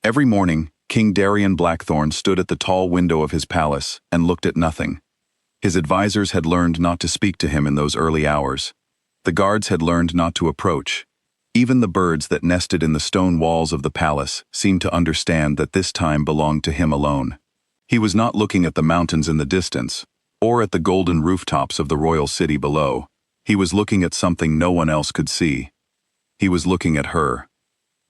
Every morning, King Darian Blackthorn stood at the tall window of his palace and looked at nothing. His advisors had learned not to speak to him in those early hours. The guards had learned not to approach. Even the birds that nested in the stone walls of the palace seemed to understand that this time belonged to him alone. He was not looking at the mountains in the distance, or at the golden rooftops of the royal city below. He was looking at something no one else could see. He was looking at her.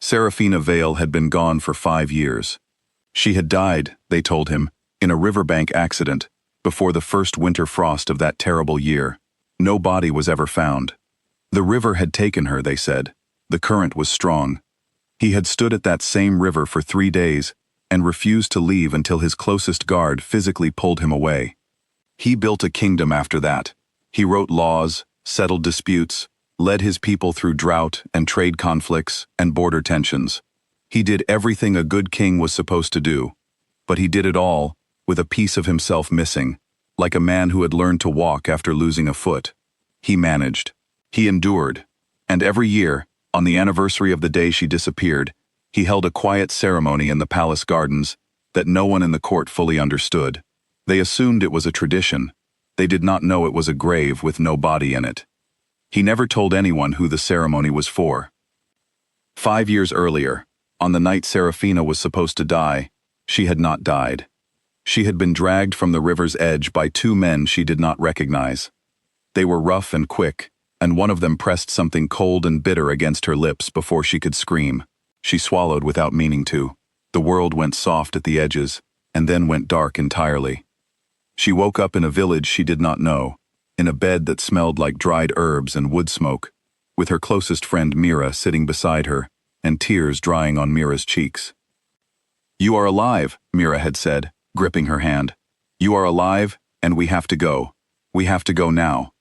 Seraphina Vale had been gone for 5 years. She had died, they told him, in a riverbank accident, before the first winter frost of that terrible year. No body was ever found. The river had taken her, they said. The current was strong. He had stood at that same river for 3 days and refused to leave until his closest guard physically pulled him away. He built a kingdom after that. He wrote laws, settled disputes, led his people through drought and trade conflicts and border tensions. He did everything a good king was supposed to do, but he did it all with a piece of himself missing, like a man who had learned to walk after losing a foot. He managed. He endured. And every year, on the anniversary of the day she disappeared, he held a quiet ceremony in the palace gardens that no one in the court fully understood. They assumed it was a tradition. They did not know it was a grave with no body in it. He never told anyone who the ceremony was for. 5 years earlier, on the night Seraphina was supposed to die, she had not died. She had been dragged from the river's edge by 2 men she did not recognize. They were rough and quick, and one of them pressed something cold and bitter against her lips before she could scream. She swallowed without meaning to. The world went soft at the edges, and then went dark entirely. She woke up in a village she did not know, in a bed that smelled like dried herbs and wood smoke, with her closest friend Mira sitting beside her, and tears drying on Mira's cheeks. "You are alive," Mira had said, gripping her hand. "You are alive, and we have to go. We have to go now."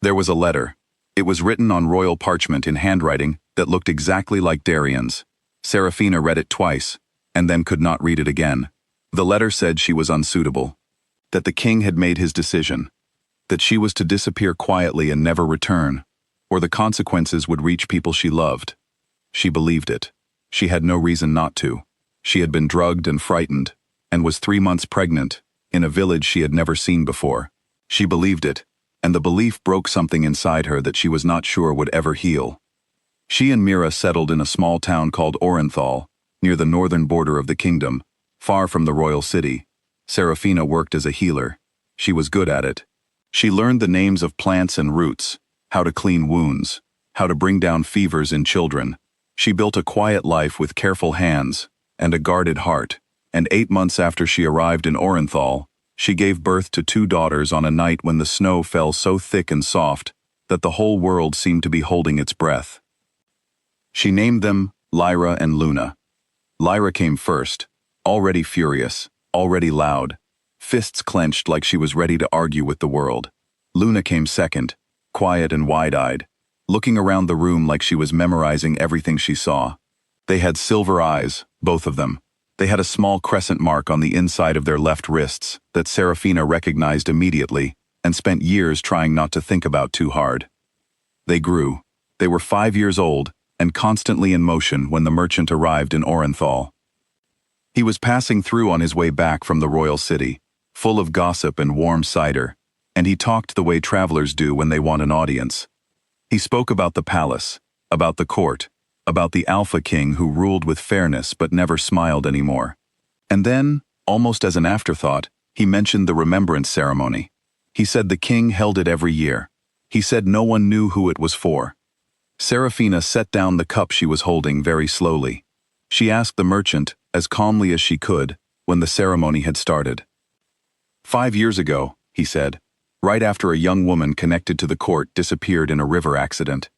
There was a letter. It was written on royal parchment in handwriting that looked exactly like Darian's. Seraphina read it twice, and then could not read it again. The letter said she was unsuitable, that the king had made his decision, that she was to disappear quietly and never return, or the consequences would reach people she loved. She believed it. She had no reason not to. She had been drugged and frightened, and was 3 months pregnant, in a village she had never seen before. She believed it, and the belief broke something inside her that she was not sure would ever heal. She and Mira settled in a small town called Orenthal, near the northern border of the kingdom, far from the royal city. Seraphina worked as a healer. She was good at it. She learned the names of plants and roots, how to clean wounds, how to bring down fevers in children. She built a quiet life with careful hands and a guarded heart, and 8 months after she arrived in Orenthal, she gave birth to 2 daughters on a night when the snow fell so thick and soft that the whole world seemed to be holding its breath. She named them Lyra and Luna. Lyra came first, already furious, already loud, fists clenched like she was ready to argue with the world. Luna came second, quiet and wide-eyed, looking around the room like she was memorizing everything she saw. They had silver eyes, both of them. They had a small crescent mark on the inside of their left wrists that Seraphina recognized immediately and spent years trying not to think about too hard. They grew. They were 5 years old and constantly in motion when the merchant arrived in Orenthal. He was passing through on his way back from the royal city, full of gossip and warm cider, and he talked the way travelers do when they want an audience. He spoke about the palace, about the court, about the Alpha King who ruled with fairness but never smiled anymore. And then, almost as an afterthought, he mentioned the remembrance ceremony. He said the king held it every year. He said no one knew who it was for. Seraphina set down the cup she was holding very slowly. She asked the merchant, as calmly as she could, when the ceremony had started. 5 years ago, he said, right after a young woman connected to the court disappeared in a river accident.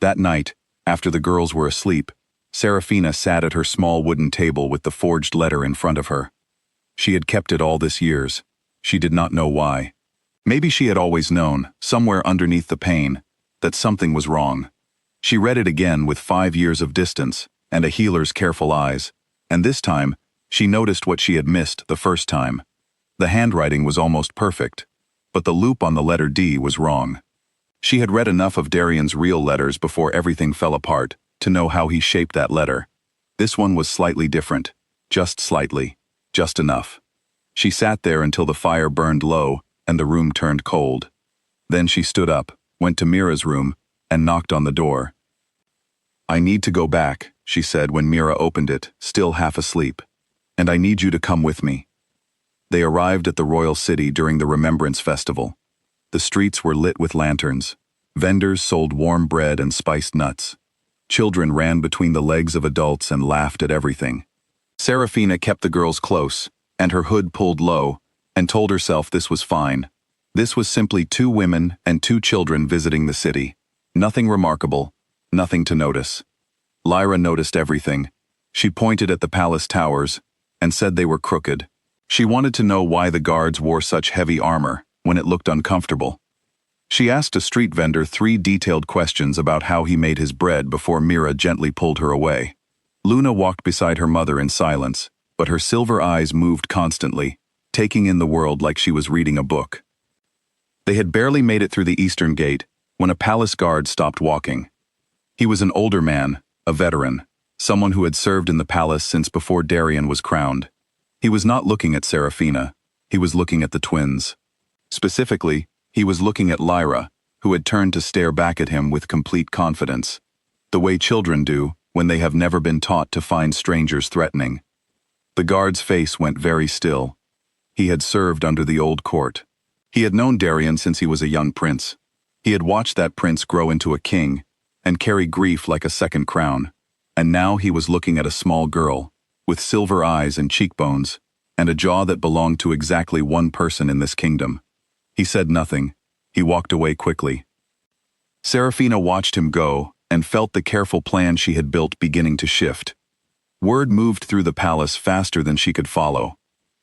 That night, after the girls were asleep, Seraphina sat at her small wooden table with the forged letter in front of her. She had kept it all these years. She did not know why. Maybe she had always known, somewhere underneath the pain, that something was wrong. She read it again with 5 years of distance and a healer's careful eyes, and this time, she noticed what she had missed the first time. The handwriting was almost perfect, but the loop on the letter D was wrong. She had read enough of Darian's real letters before everything fell apart to know how he shaped that letter. This one was slightly different. Just slightly. Just enough. She sat there until the fire burned low and the room turned cold. Then she stood up, went to Mira's room, and knocked on the door. "I need to go back," she said when Mira opened it, still half asleep. "And I need you to come with me." They arrived at the royal city during the Remembrance Festival. The streets were lit with lanterns. Vendors sold warm bread and spiced nuts. Children ran between the legs of adults and laughed at everything. Serafina kept the girls close, and her hood pulled low, and told herself this was fine. This was simply 2 women and 2 children visiting the city. Nothing remarkable, nothing to notice. Lyra noticed everything. She pointed at the palace towers and said they were crooked. She wanted to know why the guards wore such heavy armor when it looked uncomfortable. She asked a street vendor 3 detailed questions about how he made his bread before Mira gently pulled her away. Luna walked beside her mother in silence, but her silver eyes moved constantly, taking in the world like she was reading a book. They had barely made it through the eastern gate when a palace guard stopped walking. He was an older man, a veteran, someone who had served in the palace since before Darian was crowned. He was not looking at Serafina, he was looking at the twins. Specifically, he was looking at Lyra, who had turned to stare back at him with complete confidence, the way children do when they have never been taught to find strangers threatening. The guard's face went very still. He had served under the old court. He had known Darian since he was a young prince. He had watched that prince grow into a king and carry grief like a second crown. And now he was looking at a small girl, with silver eyes and cheekbones, and a jaw that belonged to exactly one person in this kingdom. He said nothing. He walked away quickly. Serafina watched him go and felt the careful plan she had built beginning to shift. Word moved through the palace faster than she could follow.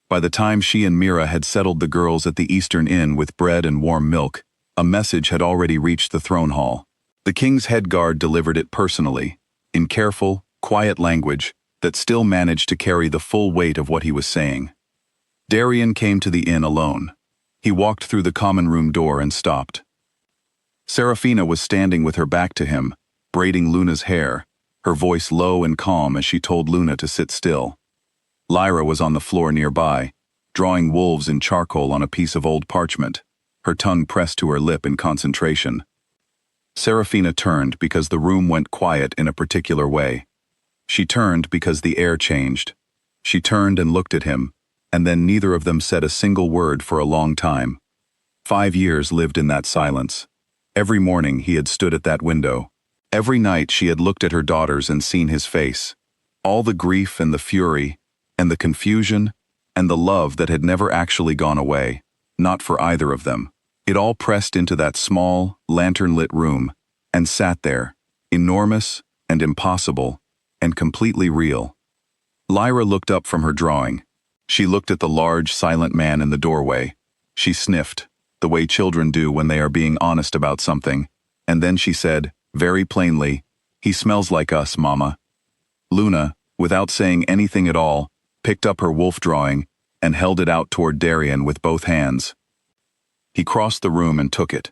By the time she and Mira had settled the girls at the Eastern Inn with bread and warm milk, a message had already reached the throne hall. The king's head guard delivered it personally, in careful, quiet language that still managed to carry the full weight of what he was saying. Darian came to the inn alone. He walked through the common room door and stopped. Serafina was standing with her back to him, braiding Luna's hair, her voice low and calm as she told Luna to sit still. Lyra was on the floor nearby, drawing wolves in charcoal on a piece of old parchment, her tongue pressed to her lip in concentration. Serafina turned because the room went quiet in a particular way. She turned because the air changed. She turned and looked at him, and then neither of them said a single word for a long time. 5 years lived in that silence. Every morning he had stood at that window. Every night she had looked at her daughters and seen his face. All the grief and the fury, and the confusion, and the love that had never actually gone away, not for either of them. It all pressed into that small, lantern-lit room, and sat there, enormous and impossible, and completely real. Lyra looked up from her drawing. She looked at the large, silent man in the doorway. She sniffed, the way children do when they are being honest about something, and then she said, very plainly, "He smells like us, Mama." Luna, without saying anything at all, picked up her wolf drawing and held it out toward Darian with both hands. He crossed the room and took it.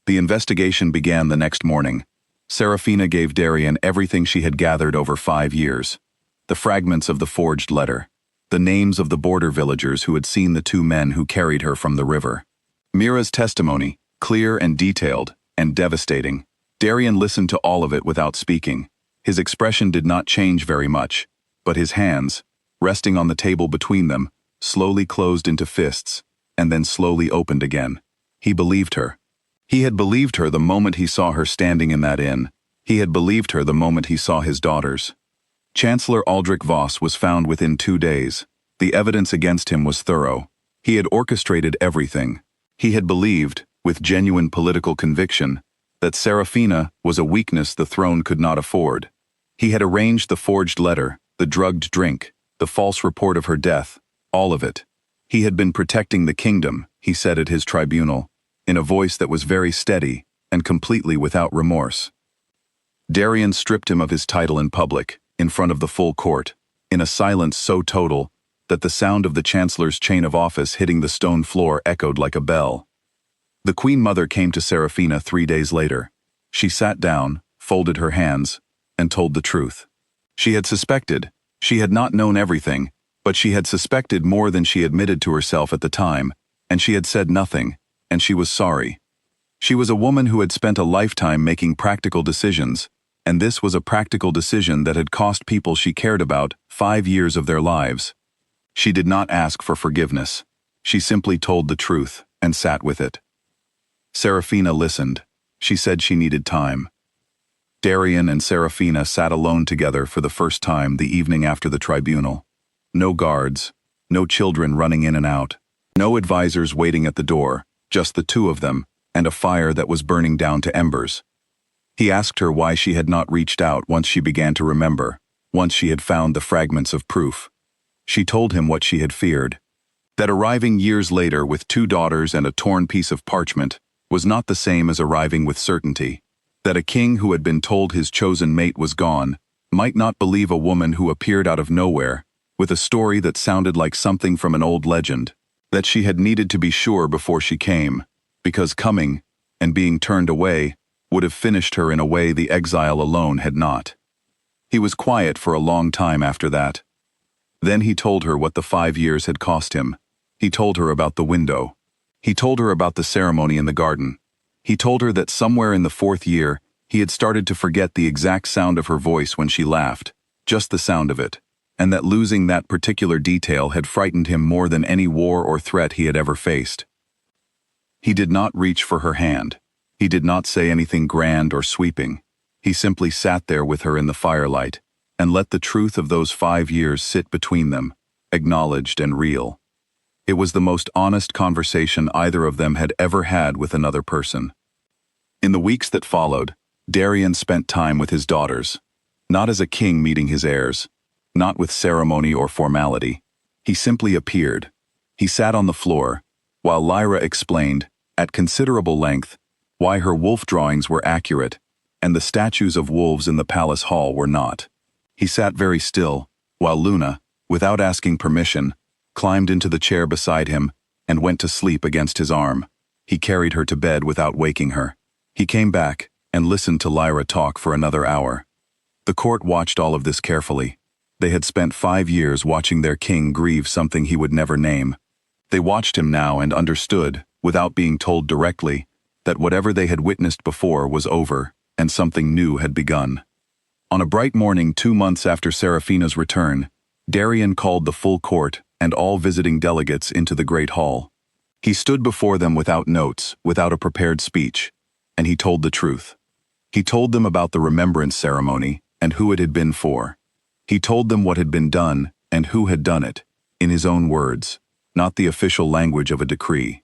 The investigation began the next morning. Serafina gave Darian everything she had gathered over 5 years. The fragments of the forged letter. The names of the border villagers who had seen the 2 men who carried her from the river. Mira's testimony, clear and detailed, and devastating. Darian listened to all of it without speaking. His expression did not change very much, but his hands, resting on the table between them, slowly closed into fists, and then slowly opened again. He believed her. He had believed her the moment he saw her standing in that inn. He had believed her the moment he saw his daughters. Chancellor Aldrich Voss was found within 2 days. The evidence against him was thorough. He had orchestrated everything. He had believed, with genuine political conviction, that Serafina was a weakness the throne could not afford. He had arranged the forged letter, the drugged drink, the false report of her death, all of it. He had been protecting the kingdom, he said at his tribunal, in a voice that was very steady and completely without remorse. Darian stripped him of his title in public, in front of the full court, in a silence so total that the sound of the chancellor's chain of office hitting the stone floor echoed like a bell. The Queen Mother came to Serafina 3 days later. She sat down, folded her hands, and told the truth. She had suspected. She had not known everything, but she had suspected more than she admitted to herself at the time, and she had said nothing, and she was sorry. She was a woman who had spent a lifetime making practical decisions, and this was a practical decision that had cost people she cared about 5 years of their lives. She did not ask for forgiveness. She simply told the truth and sat with it. Serafina listened. She said she needed time. Darian and Serafina sat alone together for the first time the evening after the tribunal. No guards, no children running in and out, no advisors waiting at the door, just the two of them, and a fire that was burning down to embers. He asked her why she had not reached out once she began to remember, once she had found the fragments of proof. She told him what she had feared, that arriving years later with 2 daughters and a torn piece of parchment was not the same as arriving with certainty, that a king who had been told his chosen mate was gone might not believe a woman who appeared out of nowhere, with a story that sounded like something from an old legend, that she had needed to be sure before she came, because coming and being turned away would have finished her in a way the exile alone had not. He was quiet for a long time after that. Then he told her what the 5 years had cost him. He told her about the window. He told her about the ceremony in the garden. He told her that somewhere in the 4th year, he had started to forget the exact sound of her voice when she laughed, just the sound of it, and that losing that particular detail had frightened him more than any war or threat he had ever faced. He did not reach for her hand. He did not say anything grand or sweeping. He simply sat there with her in the firelight and let the truth of those 5 years sit between them, acknowledged and real. It was the most honest conversation either of them had ever had with another person. In the weeks that followed, Darian spent time with his daughters, not as a king meeting his heirs, not with ceremony or formality. He simply appeared. He sat on the floor, while Lyra explained, at considerable length, why her wolf drawings were accurate, and the statues of wolves in the palace hall were not. He sat very still, while Luna, without asking permission, climbed into the chair beside him and went to sleep against his arm. He carried her to bed without waking her. He came back and listened to Lyra talk for another hour. The court watched all of this carefully. They had spent 5 years watching their king grieve something he would never name. They watched him now and understood, without being told directly, that whatever they had witnessed before was over and something new had begun. On a bright morning 2 months after Serafina's return, Darian called the full court and all visiting delegates into the great hall. He stood before them without notes, without a prepared speech, and he told the truth. He told them about the remembrance ceremony and who it had been for. He told them what had been done and who had done it, in his own words, not the official language of a decree.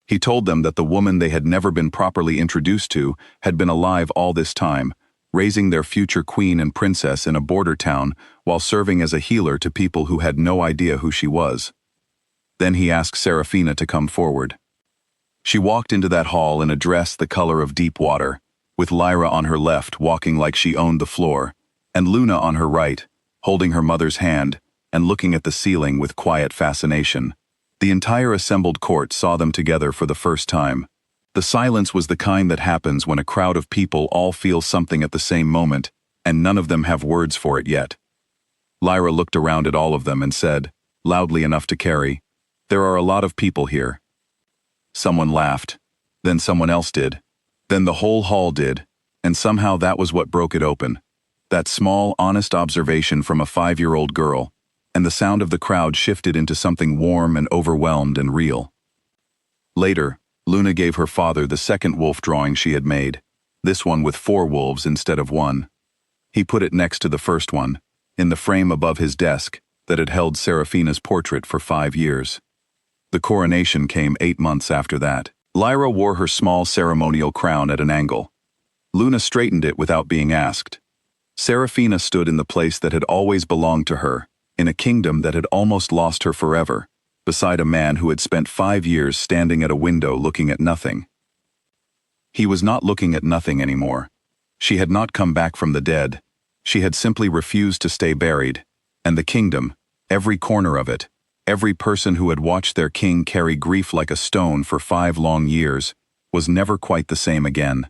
He told them that the woman they had never been properly introduced to had been alive all this time, raising their future queen and princess in a border town while serving as a healer to people who had no idea who she was. Then he asked Serafina to come forward. She walked into that hall in a dress the color of deep water, with Lyra on her left walking like she owned the floor, and Luna on her right, holding her mother's hand and looking at the ceiling with quiet fascination. The entire assembled court saw them together for the first time. The silence was the kind that happens when a crowd of people all feel something at the same moment, and none of them have words for it yet. Lyra looked around at all of them and said, loudly enough to carry, "There are a lot of people here." Someone laughed. Then someone else did. Then the whole hall did, and somehow that was what broke it open. That small, honest observation from a 5-year-old girl, and the sound of the crowd shifted into something warm and overwhelmed and real. Later, Luna gave her father the second wolf drawing she had made, this one with 4 wolves instead of 1. He put it next to the first one, in the frame above his desk that had held Serafina's portrait for 5 years. The coronation came 8 months after that. Lyra wore her small ceremonial crown at an angle. Luna straightened it without being asked. Serafina stood in the place that had always belonged to her, in a kingdom that had almost lost her forever, beside a man who had spent 5 years standing at a window looking at nothing. He was not looking at nothing anymore. She had not come back from the dead. She had simply refused to stay buried, and the kingdom, every corner of it, every person who had watched their king carry grief like a stone for 5 long years, was never quite the same again.